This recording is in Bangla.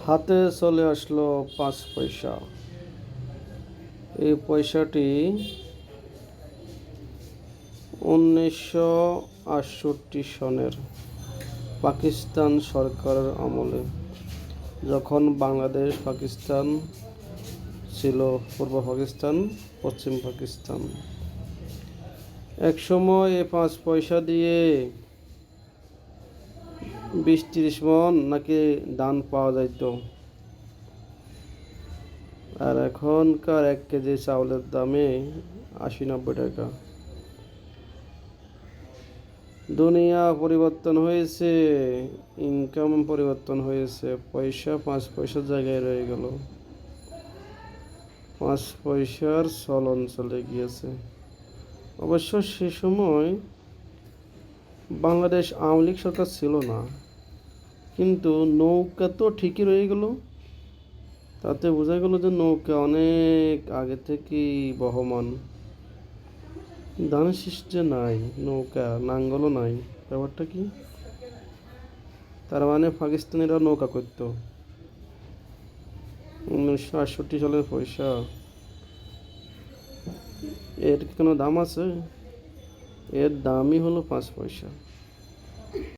হাতে চলে আসলো 5 পয়সা। এই পয়সাটি 1968 সনের পাকিস্তান সরকারের আমলে, যখন বাংলাদেশ পাকিস্তান ছিল পূর্ব পাকিস্তান, পশ্চিম পাকিস্তান। একসময় এই 5 পয়সা দিয়ে 20-30 মণ নাকি ধান পাওয়া যাইত। আর এখনকার 1 কেজি চাউলের দামে 80-90 টাকা। দুনিয়া পরিবর্তন হয়েছে, ইনকাম পরিবর্তন হয়েছে, পয়সা 5 পয়সার জায়গায় রয়ে গেল। 5 পয়সার চলন চলে গিয়েছে। অবশ্য সে সময় বাংলাদেশ আওয়ামী লীগ সরকার ছিল না, কিন্তু নৌকা তো ঠিকই রয়ে গেল। তাতে বোঝা গেল যে নৌকা অনেক আগে থেকেই বহমান। ধানের শীষ যে নাই, নৌকা নাঙ্গলও নাই, ব্যাপারটা কি? তার মানে পাকিস্তানিরা নৌকা করত। 1968 সালের পয়সা, এর কি কোনো দাম আছে? এর দামই হলো 5 পয়সা।